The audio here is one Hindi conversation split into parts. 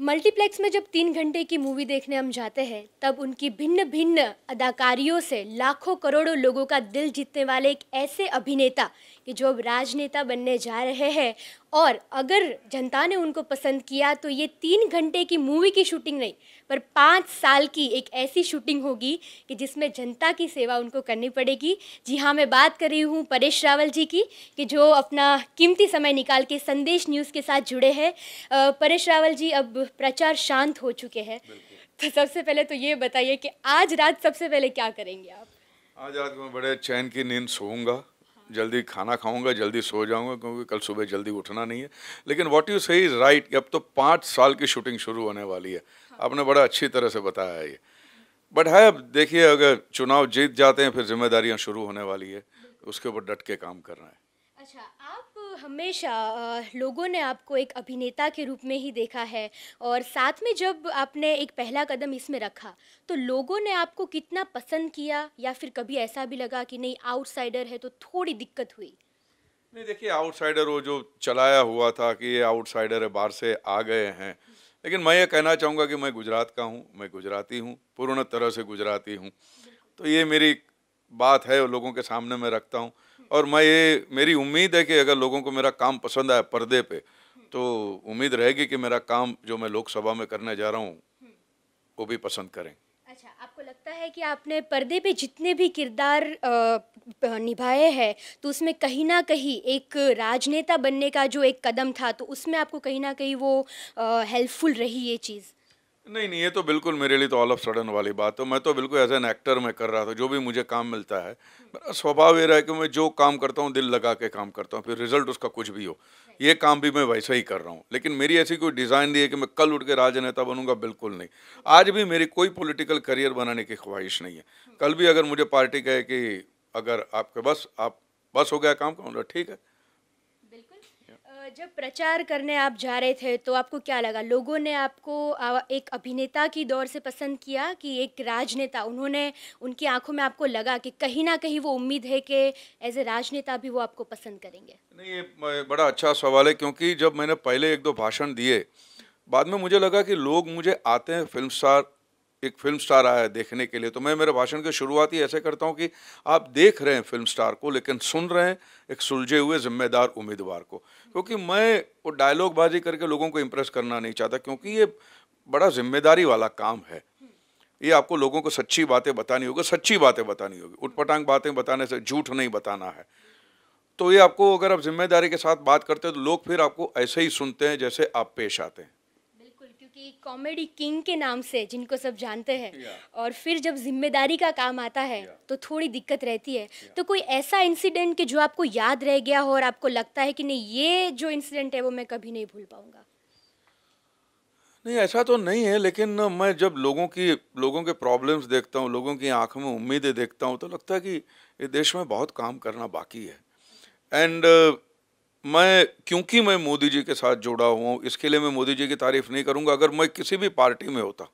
मल्टीप्लेक्स में जब 3 घंटे की मूवी देखने हम जाते हैं तब उनकी भिन्न भिन्न अदाकारियों से लाखों करोड़ों लोगों का दिल जीतने वाले एक ऐसे अभिनेता कि जो अब राजनेता बनने जा रहे हैं। और अगर जनता ने उनको पसंद किया तो ये 3 घंटे की मूवी की शूटिंग नहीं पर 5 साल की एक ऐसी शूटिंग होगी कि जिसमें जनता की सेवा उनको करनी पड़ेगी। जी हाँ, मैं बात कर रही हूँ परेश रावल जी की, कि जो अपना कीमती समय निकाल के संदेश न्यूज़ के साथ जुड़े हैं। परेश रावल जी, अब प्रचार शांत हो चुके हैं, तो सबसे पहले तो ये बताइए कि आज रात सबसे पहले क्या करेंगे आप? आज रात को मैं बड़े चैन की नींद सोऊंगा, जल्दी खाना खाऊंगा, जल्दी सो जाऊंगा क्योंकि कल सुबह जल्दी उठना नहीं है। लेकिन व्हाट यू से इज राइट, अब तो 5 साल की शूटिंग शुरू होने वाली है। आपने बड़ा अच्छी तरह से बताया है ये। बट है, अब देखिए, अगर चुनाव जीत जाते हैं फिर जिम्मेदारियां शुरू होने वाली है, उसके ऊपर डट के काम करना है। अच्छा, आप हमेशा लोगों ने आपको एक अभिनेता के रूप में ही देखा है, और साथ में जब आपने एक पहला कदम इसमें रखा तो लोगों ने आपको कितना पसंद किया, या फिर कभी ऐसा भी लगा कि नहीं आउटसाइडर है तो थोड़ी दिक्कत हुई? नहीं, देखिए, आउटसाइडर वो जो चलाया हुआ था कि ये आउटसाइडर है, बाहर से आ गए हैं। लेकिन मैं ये कहना चाहूँगा कि मैं गुजरात का हूँ, मैं गुजराती हूँ, पूर्ण तरह से गुजराती हूँ। तो ये मेरी बात है और लोगों के सामने मैं रखता हूँ। और मैं ये मेरी उम्मीद है कि अगर लोगों को मेरा काम पसंद आया पर्दे पे, तो उम्मीद रहेगी कि मेरा काम जो मैं लोकसभा में करने जा रहा हूँ वो भी पसंद करें। अच्छा, आपको लगता है कि आपने पर्दे पे जितने भी किरदार निभाए हैं तो उसमें कहीं ना कहीं एक राजनेता बनने का जो एक कदम था तो उसमें आपको कहीं ना कहीं वो हेल्पफुल रही ये चीज़? नहीं नहीं, ये तो बिल्कुल मेरे लिए तो ऑल ऑफ सडन वाली बात है। मैं तो बिल्कुल एज एन एक्टर मैं कर रहा था, जो भी मुझे काम मिलता है मेरा स्वभाव ये रहा है कि मैं जो काम करता हूँ दिल लगा के काम करता हूँ, फिर रिजल्ट उसका कुछ भी हो। ये काम भी मैं वैसे ही कर रहा हूँ। लेकिन मेरी ऐसी कोई डिज़ाइन नहीं है कि मैं कल उठ के राजनेता बनूंगा, बिल्कुल नहीं। आज भी मेरी कोई पॉलिटिकल करियर बनाने की ख्वाहिश नहीं है। कल भी अगर मुझे पार्टी कहे कि अगर आपके बस आप बस हो गया काम, कहूँगा ठीक है। बिल्कुल। जब प्रचार करने आप जा रहे थे तो आपको क्या लगा, लोगों ने आपको एक अभिनेता की दौर से पसंद किया कि एक राजनेता? उन्होंने उनकी आंखों में आपको लगा कि कहीं ना कहीं वो उम्मीद है कि एज ए राजनेता भी वो आपको पसंद करेंगे? नहीं, ये बड़ा अच्छा सवाल है क्योंकि जब मैंने पहले एक दो भाषण दिए, बाद में मुझे लगा कि लोग मुझे आते हैं फिल्म स्टार, एक फिल्म स्टार आया है देखने के लिए, तो मैं मेरे भाषण की शुरुआत ही ऐसे करता हूँ कि आप देख रहे हैं फिल्म स्टार को लेकिन सुन रहे हैं एक सुलझे हुए जिम्मेदार उम्मीदवार को। क्योंकि मैं वो डायलॉग बाजी करके लोगों को इम्प्रेस करना नहीं चाहता, क्योंकि ये बड़ा जिम्मेदारी वाला काम है। ये आपको लोगों को सच्ची बातें बतानी होगी, सच्ची बातें बतानी होगी। उटपटांग बातें बताने से, झूठ नहीं बताना है। तो ये आपको, अगर आप जिम्मेदारी के साथ बात करते हैं तो लोग फिर आपको ऐसे ही सुनते हैं जैसे आप पेश आते हैं। बिल्कुल, क्योंकि कॉमेडी किंग के नाम से जिनको सब जानते हैं, या, और फिर जब जिम्मेदारी का काम आता है या, तो थोड़ी दिक्कत रहती है। या। तो कोई ऐसा इंसिडेंट कि जो आपको याद रह गया हो और आपको लगता है कि नहीं ये जो इंसिडेंट है वो मैं कभी नहीं भूल पाऊंगा? नहीं, ऐसा तो नहीं है, लेकिन मैं जब लोगों के प्रॉब्लम्स देखता हूँ, लोगों की आंखों में उम्मीदें देखता हूँ, तो लगता है कि ये देश में बहुत काम करना बाकी है। एंड मैं, क्योंकि मैं मोदी जी के साथ जुड़ा हुआ हूँ, इसके लिए मैं मोदी जी की तारीफ नहीं करूँगा। अगर मैं किसी भी पार्टी में होता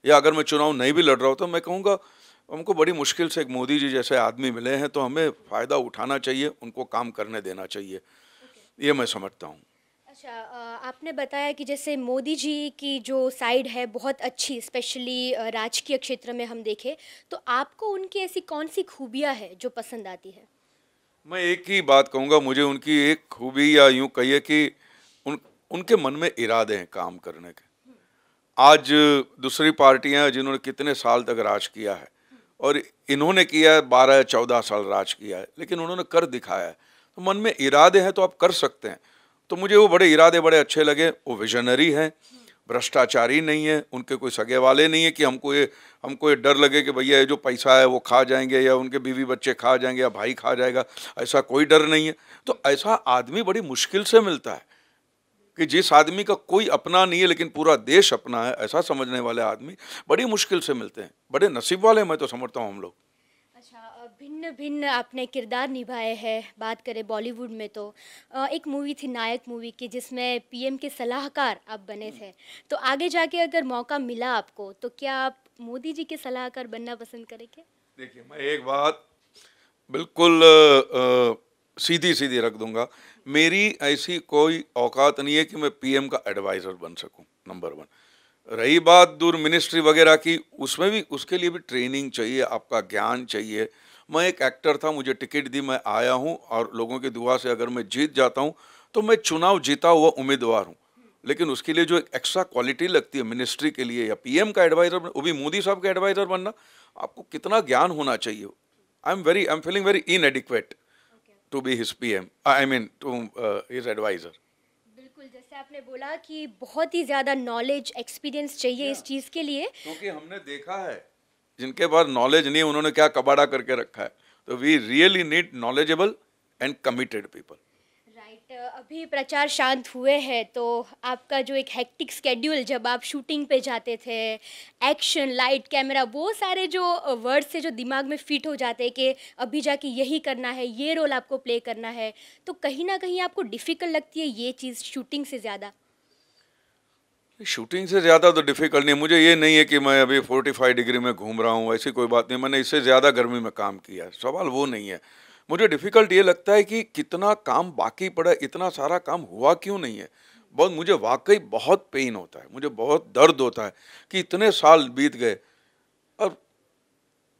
या अगर मैं चुनाव नहीं भी लड़ रहा होता, मैं कहूँगा हमको बड़ी मुश्किल से एक मोदी जी जैसे आदमी मिले हैं, तो हमें फ़ायदा उठाना चाहिए, उनको काम करने देना चाहिए। ये मैं समझता हूँ। अच्छा, आपने बताया कि जैसे मोदी जी की जो साइड है बहुत अच्छी, स्पेशली राजकीय क्षेत्र में हम देखें तो आपको उनकी ऐसी कौन सी खूबियाँ है जो पसंद आती है? मैं एक ही बात कहूँगा, मुझे उनकी एक खूबी, या यूँ कहिए कि उनके मन में इरादे हैं काम करने के। आज दूसरी पार्टियां हैं जिन्होंने कितने साल तक राज किया है, और इन्होंने किया है 12 या 14 साल राज किया है, लेकिन उन्होंने कर दिखाया है। तो मन में इरादे हैं तो आप कर सकते हैं। तो मुझे वो बड़े इरादे बड़े अच्छे लगे। वो विजनरी हैं, भ्रष्टाचारी नहीं है, उनके कोई सगे वाले नहीं है कि हमको ये डर लगे कि भैया ये जो पैसा है वो खा जाएंगे, या उनके बीवी बच्चे खा जाएंगे, या भाई खा जाएगा। ऐसा कोई डर नहीं है। तो ऐसा आदमी बड़ी मुश्किल से मिलता है कि जिस आदमी का कोई अपना नहीं है लेकिन पूरा देश अपना है, ऐसा समझने वाले आदमी बड़ी मुश्किल से मिलते हैं। बड़े नसीब वाले मैं तो समझता हूँ हम लोग। अच्छा, भिन्न भिन्न आपने किरदार निभाए हैं। बात करें बॉलीवुड में तो एक मूवी थी नायक मूवी की जिसमें पीएम के सलाहकार आप बने थे। तो आगे जाके अगर मौका मिला आपको तो क्या आप मोदी जी के सलाहकार बनना पसंद करेंगे? देखिए, मैं एक बात बिल्कुल सीधी सीधी रख दूंगा। मेरी ऐसी कोई औकात नहीं है कि मैं पीएम का एडवाइजर बन सकूं, नंबर 1। रही बात दूर मिनिस्ट्री वगैरह की, उसमें भी उसके लिए भी ट्रेनिंग चाहिए, आपका ज्ञान चाहिए। मैं एक एक्टर था, मुझे टिकट दी, मैं आया हूँ और लोगों की दुआ से अगर मैं जीत जाता हूँ तो मैं चुनाव जीता हुआ उम्मीदवार हूँ। लेकिन उसके लिए जो एक एक्स्ट्रा क्वालिटी लगती है मिनिस्ट्री के लिए या पीएम का एडवाइजर, वो भी मोदी साहब का एडवाइजर बनना, आपको कितना ज्ञान होना चाहिए। I am feeling very inadequate to be his PM, I mean to his adviser. बिल्कुल, जैसे आपने बोला कि बहुत ही ज़्यादा नॉलेज एक्सपीरियंस चाहिए इस चीज़ के लिए। क्योंकि हमने देखा है जिनके पास नॉलेज नहीं, उन्होंने क्या कबाड़ा करके रखा है। तो we really need knowledgeable and committed people. Right, अभी प्रचार शांत हुए हैं तो आपका जो एक हेक्टिक स्केड्यूल, जब आप शूटिंग पे जाते थे, एक्शन, लाइट, कैमरा, वो सारे जो वर्ड्स से जो दिमाग में फिट हो जाते हैं कि अभी जाके यही करना है, ये रोल आपको प्ले करना है, तो कहीं ना कहीं आपको डिफ़िकल्ट लगती है ये चीज़ शूटिंग से ज़्यादा? शूटिंग से ज़्यादा तो डिफिकल्ट नहीं है। मुझे ये नहीं है कि मैं अभी 45 डिग्री में घूम रहा हूँ, ऐसी कोई बात नहीं। मैंने इससे ज़्यादा गर्मी में काम किया है, सवाल वो नहीं है। मुझे डिफिकल्ट ये लगता है कि कितना काम बाकी पड़ा है, इतना सारा काम हुआ क्यों नहीं है। बहुत, मुझे वाकई बहुत पेन होता है, मुझे बहुत दर्द होता है कि इतने साल बीत गए और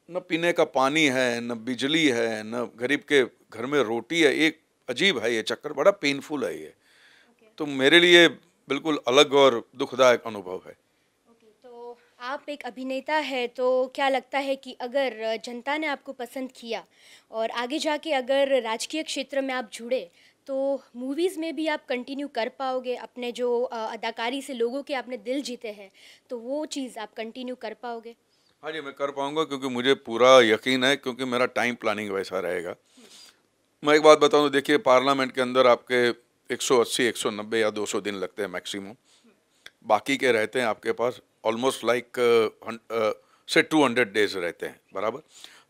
न पीने का पानी है, न बिजली है, न गरीब के घर में रोटी है। एक अजीब है ये चक्कर, बड़ा पेनफुल है ये। तो मेरे लिए बिल्कुल अलग और दुखदायक अनुभव है। ओके, तो आप एक अभिनेता है, तो क्या लगता है कि अगर जनता ने आपको पसंद किया और आगे जाके अगर राजकीय क्षेत्र में आप जुड़े, तो मूवीज़ में भी आप कंटिन्यू कर पाओगे? अपने जो अदाकारी से लोगों के आपने दिल जीते हैं, तो वो चीज़ आप कंटिन्यू कर पाओगे? हाँ जी, मैं कर पाऊंगा क्योंकि मुझे पूरा यकीन है, क्योंकि मेरा टाइम प्लानिंग वैसा रहेगा। मैं एक बात बताऊं, देखिए पार्लियामेंट के अंदर आपके 180, 190 या 200 दिन लगते हैं मैक्सिमम। बाकी के रहते हैं आपके पास ऑलमोस्ट लाइक से 200 डेज रहते हैं बराबर।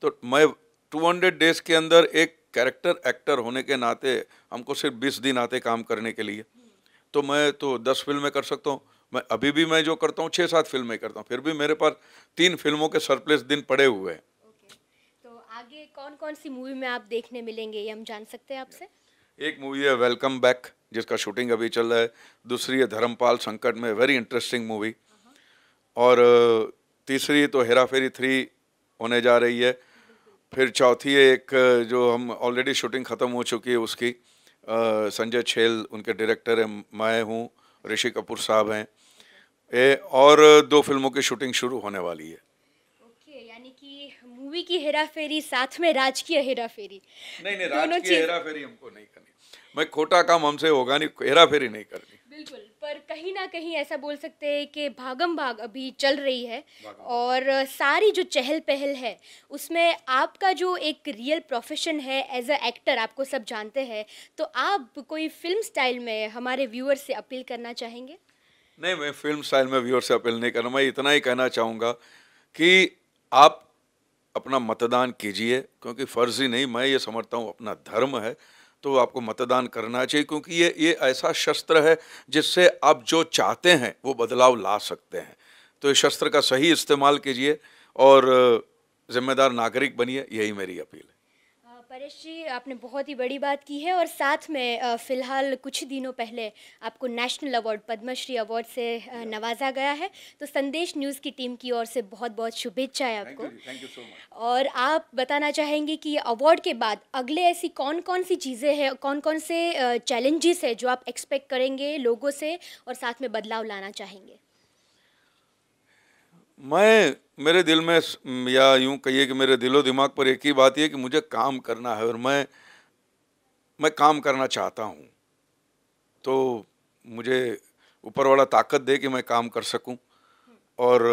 तो मैं 200 डेज के अंदर एक कैरेक्टर एक्टर होने के नाते हमको सिर्फ 20 दिन आते काम करने के लिए। तो मैं तो 10 फिल्में कर सकता हूँ। मैं अभी भी मैं जो करता हूँ 6-7 फिल्में करता हूँ, फिर भी मेरे पास 3 फिल्मों के सरप्लस दिन पड़े हुए हैं। ओके, तो आगे कौन कौन सी मूवी में आप देखने मिलेंगे, ये हम जान सकते हैं आपसे? एक मूवी है वेलकम बैक, जिसका शूटिंग अभी चल रहा है। दूसरी है धर्मपाल संकट में, वेरी इंटरेस्टिंग मूवी। और तीसरी तो हेरा फेरी 3 होने जा रही है। फिर चौथी है एक जो हम ऑलरेडी शूटिंग ख़त्म हो चुकी है उसकी, संजय छेल उनके डायरेक्टर हैं, मैं हूँ, ऋषि कपूर साहब हैं। और 2 फिल्मों की शूटिंग शुरू होने वाली है। ओके, यानी कि मूवी की हेरा फेरी साथ में राजकीय हेरा फेरी, नहीं नहीं, दोनों राजकीय चीज। हेरा फेरी हमको नहीं करनी। मैं खोटा काम हमसे होगा नहीं, हेरा फेरी नहीं करनी। बिल्कुल, पर कहीं ना कहीं ऐसा बोल सकते हैं कि भागम भाग अभी चल रही है और सारी जो चहल पहल है उसमें आपका जो एक रियल प्रोफेशन है एज अ एक्टर, आपको सब जानते हैं, तो आप कोई फिल्म स्टाइल में हमारे व्यूअर्स से अपील करना चाहेंगे? नहीं, मैं फिल्म स्टाइल में व्यूअर से अपील नहीं करना। मैं इतना ही कहना चाहूँगा कि आप अपना मतदान कीजिए, क्योंकि फर्जी नहीं, मैं ये समझता हूँ अपना धर्म है। तो आपको मतदान करना चाहिए, क्योंकि ये ऐसा शस्त्र है जिससे आप जो चाहते हैं वो बदलाव ला सकते हैं। तो इस शस्त्र का सही इस्तेमाल कीजिए और जिम्मेदार नागरिक बनिए, यही मेरी अपील है। परेश जी, आपने बहुत ही बड़ी बात की है और साथ में फ़िलहाल कुछ दिनों पहले आपको नेशनल अवार्ड, पद्मश्री अवार्ड से नवाजा गया है। तो संदेश न्यूज़ की टीम की ओर से बहुत बहुत शुभेच्छाएं आपको। Thank you so much. और आप बताना चाहेंगे कि अवार्ड के बाद अगले ऐसी कौन कौन सी चीज़ें हैं, कौन कौन से चैलेंजेस है जो आप एक्सपेक्ट करेंगे लोगों से और साथ में बदलाव लाना चाहेंगे? मैं, मेरे दिल में या यूं कहिए कि मेरे दिलो दिमाग पर एक ही बात ही है कि मुझे काम करना है और मैं काम करना चाहता हूं। तो मुझे ऊपर वाला ताकत दे कि मैं काम कर सकूं। और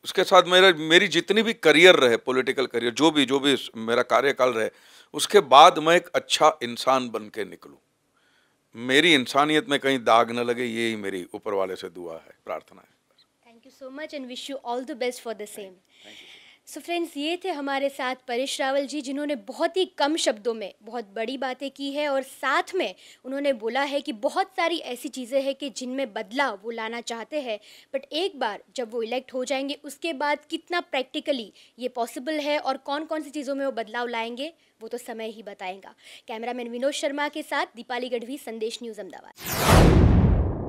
उसके साथ मेरी जितनी भी करियर रहे, पॉलिटिकल करियर, जो भी मेरा कार्यकाल रहे, उसके बाद मैं एक अच्छा इंसान बन के निकलूं। मेरी इंसानियत में कहीं दाग न लगे, यही मेरी ऊपर वाले से दुआ है, प्रार्थना है। Thank you so much and wish you all the best for the same. So friends, ये थे हमारे साथ परेश रावल जी, जिन्होंने बहुत ही कम शब्दों में बहुत बड़ी बातें की है और साथ में उन्होंने बोला है कि बहुत सारी ऐसी चीज़ें हैं कि जिनमें बदलाव वो लाना चाहते हैं, बट एक बार जब वो इलेक्ट हो जाएंगे उसके बाद कितना प्रैक्टिकली ये पॉसिबल है और कौन कौन सी चीज़ों में वो बदलाव लाएंगे वो तो समय ही बताएगा। कैमरामैन विनोद शर्मा के साथ दीपाली गढ़वी, संदेश न्यूज़, अहमदाबाद।